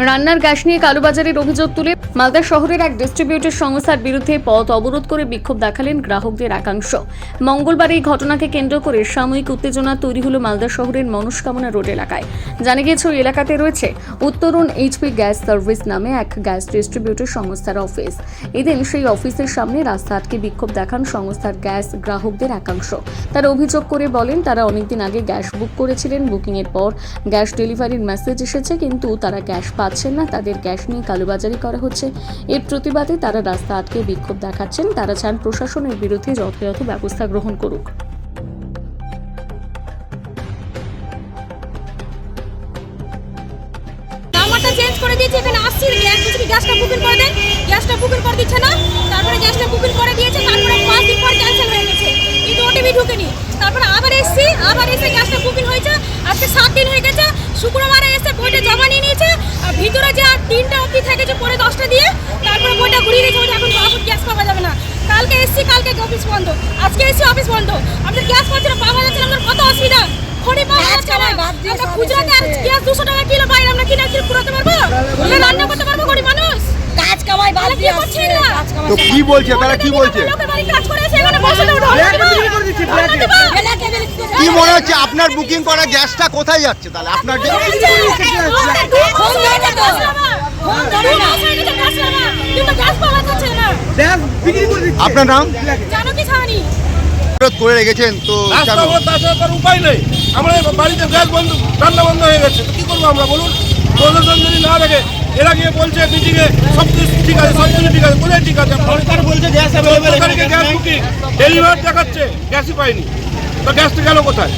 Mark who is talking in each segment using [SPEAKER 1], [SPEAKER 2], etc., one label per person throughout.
[SPEAKER 1] রান্নার গ্যাস নিয়ে কালোবাজারের অভিযোগ তুলে মালদা শহরের এক ডিস্ট্রিবিউটর সংস্থার বিরুদ্ধে পথ অবরোধ করে বিক্ষোভ দেখালেন গ্রাহকদের একাংশ। মঙ্গলবার এই ঘটনাকে কেন্দ্র করে সাময়িক উত্তেজনা তৈরি হলো মালদা শহরের মনস্কামনা রোড এলাকায়। জানা গিয়েছে ওই এলাকাতে রয়েছে উত্তরণ এইচপি গ্যাস সার্ভিস নামে এক গ্যাস ডিস্ট্রিবিউটর সংস্থার অফিস। এদিন সেই অফিসের সামনে রাস্তা আটকে বিক্ষোভ দেখান সংস্থার গ্যাস গ্রাহকদের একাংশ। তারা অভিযোগ করে বলেন তারা অনেকদিন আগে গ্যাস বুক করেছিলেন, বুকিংয়ের পর গ্যাস ডেলিভারির মেসেজ এসেছে কিন্তু তারা গ্যাস পাচ্ছেন না, তাদের গ্যাস নিয়ে কালোবাজারি করা হচ্ছে। এর প্রতিবাদে তারা রাস্তা আটকে বিক্ষোভ দেখাচ্ছেন। তারা চান প্রশাসনের বিরুদ্ধে যথাযথ ব্যবস্থা গ্রহণ করুক।
[SPEAKER 2] নাম্বারটা চেঞ্জ করে দিয়েছে, এখানে আসছি গ্যাসটা বুকিং করে দেন, গ্যাসটা বুকিং করে দিচ্ছে না, তারপরে গ্যাসটা বুকিং করে দিয়েছে, তারপরে 5 দিন পর ক্যান্সেল হয়ে গেছে, কিন্তু ওটিপি ঢোকেনি। তারপরে আবার এসে গ্যাসটা বুকিং হয়েছে, আজকে 7 দিন হয়ে গেছে। শুক্রবারে এসে বইটা জমা নিয়ে নিয়েছে, আর ভিতরে যে আর 3টা অবধি থেকেছে পরে 10টা দিয়ে, তারপরে বইটা ঘুরিয়ে দিয়েছে, এখন গ্যাস পাওয়া যাবে না। কালকে এসছি, কালকে অফিস বন্ধ, আজকে এসছি অফিস বন্ধ। আমাদের গ্যাস পাচ্ছে না, পাওয়া যাচ্ছে না, আমাদের কত অসুবিধা। খড়ি পাওয়া যাচ্ছে না, আমরা খুচরাতে আর গ্যাস 200 টাকা কিলো বাইরে আমরা কিনে পুরোতে পারবো, রান্না করতে পারবো গরিব মানুষ। কাজ কামাই বাদ দিয়ে করছে না।
[SPEAKER 3] তো কি বলছে তারা, কি বলছে? কি মনে হচ্ছে আপনার বুকিং করা গ্যাসটা কোথায় যাচ্ছে? তাহলে আপনার আপনার নাম করে রেখেছেন তো
[SPEAKER 4] উপায় নেই। আমরা বাড়িতে গ্যাস বন্ধ, রান্না বন্ধ হয়ে গেছে, কি করবো আমরা বলুন? প্রশাসন যদি না দেখে, এরা গিয়ে বলছে মিটিংয়ে সব কিছু ঠিক আছে, সব কিছু ঠিক আছে, কোথায় ঠিক আছে? সরকার বলছে গ্যাস গ্যাস বুকিং ডেলিভার দেখাচ্ছে, গ্যাসই পাইনি, তো গ্যাসটা গেল কোথায়?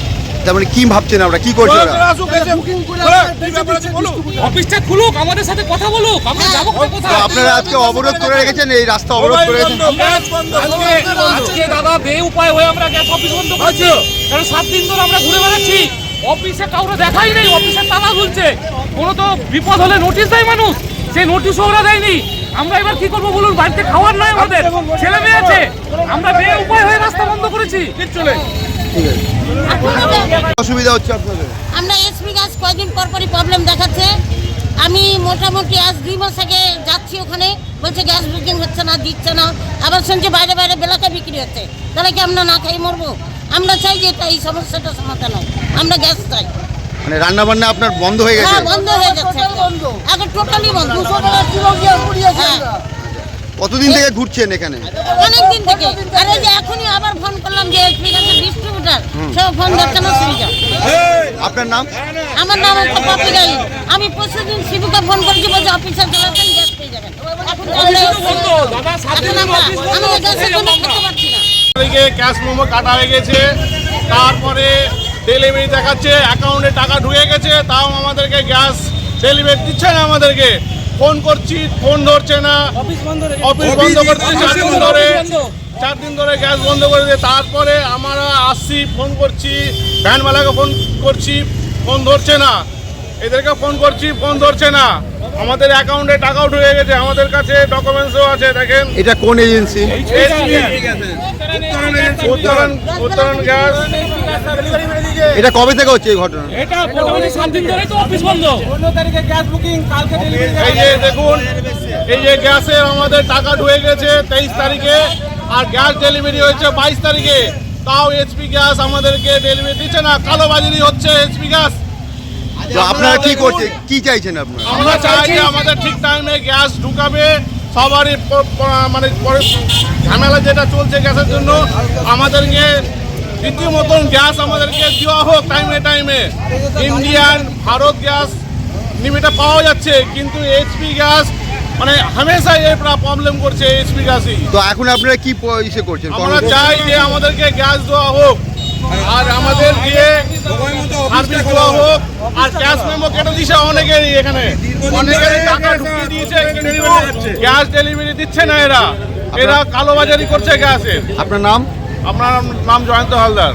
[SPEAKER 3] তার মানে কি ভাবছেন আমরা, কি করছেন?
[SPEAKER 5] অফিসটা খুলুক, আমাদের সাথে কথা বলুক, আমরা যাবো কোথায়?
[SPEAKER 3] আপনারা আজকে অবরোধ করে রেখেছেন, এই রাস্তা অবরোধ করে রেখেছেন।
[SPEAKER 5] আজকে দাদা বে উপায় হয়ে আমরা গ্যাস অফিস বন্ধ করেছি, কারণ 7 দিন ধরে আমরা ঘুরে বেড়াচ্ছি, অফিসে কাউকে দেখাই নেই, অফিসের তালা ঝুলছে। কোনো তো বিপদ হলে নোটিশ দেয় মানুষ, সেই নোটিশও ওরা দেয়নি। আমরা এবার কি করবো বলুন? বাড়িতে খাওয়ার নয়, আমাদের ছেলে মেয়ে আছে, আমরা বে উপায় হয়ে রাস্তা বন্ধ করেছি। চলে
[SPEAKER 3] অসুবিধা হচ্ছে আপনাদের?
[SPEAKER 6] আমরা এসপি গ্যাস কয়েকদিন পরপরই প্রবলেম দেখাচ্ছে। আমি মোটামুটি আজ 2 মাস আগে যাচ্ছি, ওখানে বলছে গ্যাস বুকিং হচ্ছে না, দিচ্ছে না। আবার শুনছি বাইরে বাইরে বেলাকা বিক্রি হচ্ছে, তাহলে কি আমরা না খাই মরবো? আমরা চাই যে এটা এই সমস্যাটা সমাধান হয়, আমরা গ্যাস চাই।
[SPEAKER 3] মানে রান্না বান্না আপনার বন্ধ হয়ে গেছে?
[SPEAKER 6] হ্যাঁ, বন্ধ হয়ে গেছে, এখন টোটালি বন্ধ।
[SPEAKER 3] কতদিন থেকে ঘুরছেন এখানে?
[SPEAKER 6] অনেকদিন থেকে। আর এই যে এখনই আবার ফোন করলাম যে এসপি গ্যাসের ডিস্ট্রিবিউটর, সব ফোন দিচ্ছে না, সুবিধা।
[SPEAKER 3] আপনার নাম?
[SPEAKER 6] আমার নাম হচ্ছে পপি রাই। আমি প্রতিদিন শিবুকে ফোন করেছি, বলছে অফিসে চলাচ্ছেন, গ্যাস পেয়ে যাবেন। আমরা গ্যাসের জন্য খেতে পারছি না।
[SPEAKER 4] ক্যাশ মোমো কাটা হয়ে গেছে, তারপরে ডেলিভারি দেখাচ্ছে, অ্যাকাউন্টে টাকা ঢুকে গেছে, তাও আমাদেরকে গ্যাস ডেলিভারি দিচ্ছে না। আমাদেরকে ফোন করছি, ফোন ধরছে না, অফিস বন্ধ করতে 4 দিন ধরে গ্যাস বন্ধ করে দিয়ে। তারপরে আমরা আসছি, ফোন করছি, ভ্যানওয়ালাকে ফোন করছি, ফোন ধরছে না, এদেরকে ফোন করছি, ফোন ধরছে না। আমাদের অ্যাকাউন্টে টাকাও ঢুকে গেছে, আমাদের কাছে ডকুমেন্টসও আছে, দেখেন।
[SPEAKER 3] এটা কোন এজেন্সি?
[SPEAKER 4] উত্তরণ গ্যাস।
[SPEAKER 3] এটা কবে থেকে হচ্ছে এই ঘটনা?
[SPEAKER 5] এটা মোটামুটি 7 দিন ধরেই তো অফিস বন্ধ।
[SPEAKER 4] 15 তারিখে গ্যাস বুকিং, কালকে ডেলিভারি। এই যে দেখুন, এই যে গ্যাসের আমাদের টাকা ঢুকে গেছে 23 তারিখে, আর গ্যাস ডেলিভারি হয়েছে 22 তারিখে, তাও এইচপি গ্যাস আমাদেরকে ডেলিভারি দিচ্ছে না। কালোবাজারি হচ্ছে এইচপি গ্যাস।
[SPEAKER 3] তো আপনারা কি করছেন, কি চাইছেন আপনারা?
[SPEAKER 4] আমরা চাই যে আমাদের ঠিক টাইমে গ্যাস ঢুকাবে। সবারই মানে ঝামেলা যেটা চলছে গ্যাসের জন্য, আমাদেরকে দ্বিতীয় মতন গ্যাস আমাদেরকে দেওয়া হোক টাইমে টাইমে। ইন্ডিয়ান, ভারত গ্যাস লিমিটে পাওয়া যাচ্ছে, কিন্তু এইচপি গ্যাস মানে হামেশাই এই প্রবলেম করছে এইচপি গ্যাসই।
[SPEAKER 3] তো এখন আপনারা কি ইসে করছেন?
[SPEAKER 4] আমরা চাই যে আমাদেরকে গ্যাস দেওয়া হোক, আর আমাদের গিয়ে সার্ভিস দেওয়া হোক। আর ক্যাশ মেমো কেটে দিয়েছে অনেকেরই, এখানে অনেকেরই টাকা ঢুকিয়ে দিয়েছে, গ্যাস ডেলিভারি দিচ্ছে না। এরা কালোবাজারি করছে গ্যাসের।
[SPEAKER 3] আপনার নাম?
[SPEAKER 4] আপনার নাম জয়ন্ত হালদার।